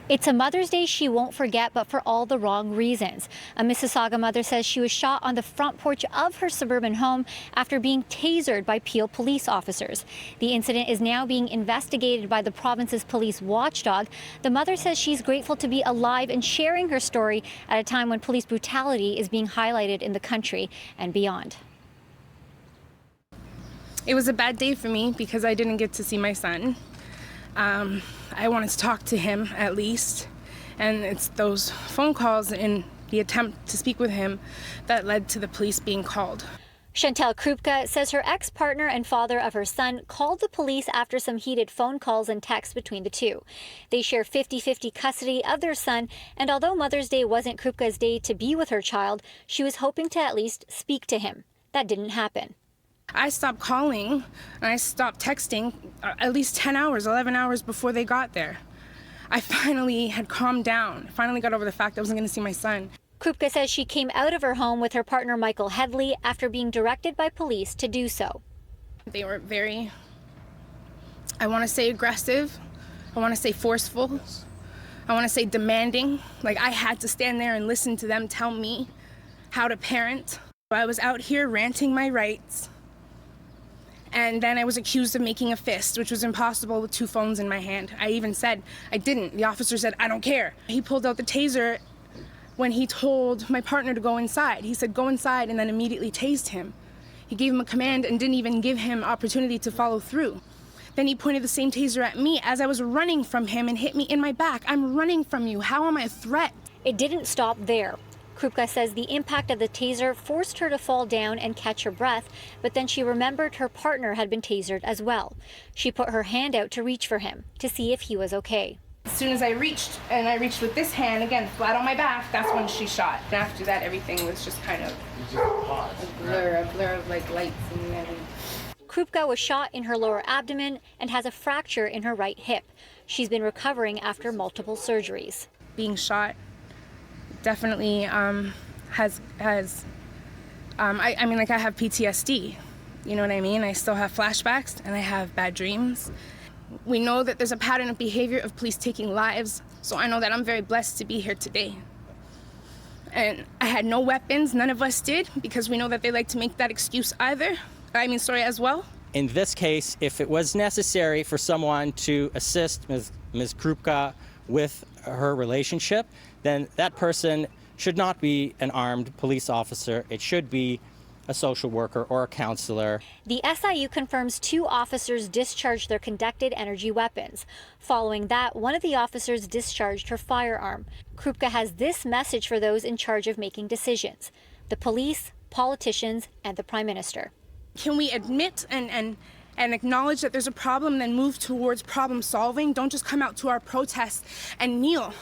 It's a Mother's Day she won't forget, but for all the wrong reasons. A Mississauga mother says she was shot on the front porch of her suburban home after being tasered by Peel police officers. The incident is now being investigated by the province's police watchdog. The mother says she's grateful to be alive and sharing her story at a time when police brutality is being highlighted in the country and beyond. It was a bad day for me because I didn't get to see my son. I wanted to talk to him at least, and it's those phone calls and the attempt to speak with him that led to the police being called. Chantel Krupka says her ex-partner and father of her son called the police after some heated phone calls and texts between the two. They share 50-50 custody of their son, and although Mother's Day wasn't Krupka's day to be with her child, she was hoping to at least speak to him. That didn't happen. I stopped calling and I stopped texting at least 10 hours, 11 hours before they got there. I finally had calmed down, finally got over the fact I wasn't going to see my son. Krupka says she came out of her home with her partner Michael Headley after being directed by police to do so. They were very, I want to say aggressive, I want to say forceful, I want to say demanding. Like I had to stand there and listen to them tell me how to parent. I was out here ranting my rights. And then I was accused of making a fist, which was impossible with two phones in my hand. I even said I didn't. The officer said, I don't care. He pulled out the taser when he told my partner to go inside. He said, go inside, and then immediately tased him. He gave him a command and didn't even give him opportunity to follow through. Then he pointed the same taser at me as I was running from him and hit me in my back. I'm running from you. How am I a threat? It didn't stop there. Krupka says the impact of the taser forced her to fall down and catch her breath, but then she remembered her partner had been tasered as well. She put her hand out to reach for him, to see if he was okay. As soon as I reached with this hand, again, flat on my back, that's when she shot. And after that, everything was just kind of a blur of like lights and everything. Krupka was shot in her lower abdomen and has a fracture in her right hip. She's been recovering after multiple surgeries. Being shot definitely I mean, like I have PTSD, you know what I mean? I still have flashbacks and I have bad dreams. We know that there's a pattern of behavior of police taking lives, so I know that I'm very blessed to be here today. And I had no weapons, none of us did, because we know that they like to make that excuse as well. In this case, if it was necessary for someone to assist Ms. Krupka with her relationship, then that person should not be an armed police officer. It should be a social worker or a counselor. The SIU confirms 2 officers discharged their conducted energy weapons. Following that, one of the officers discharged her firearm. Krupka has this message for those in charge of making decisions: the police, politicians, and the Prime Minister. Can we admit and acknowledge that there's a problem, then move towards problem solving? Don't just come out to our protests and kneel.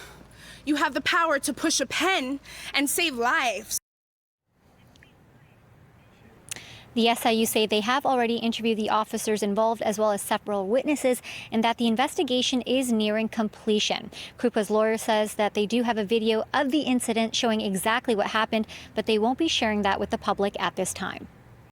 You have the power to push a pen and save lives. The SIU say they have already interviewed the officers involved as well as several witnesses, and that the investigation is nearing completion. Krupka's lawyer says that they do have a video of the incident showing exactly what happened, but they won't be sharing that with the public at this time.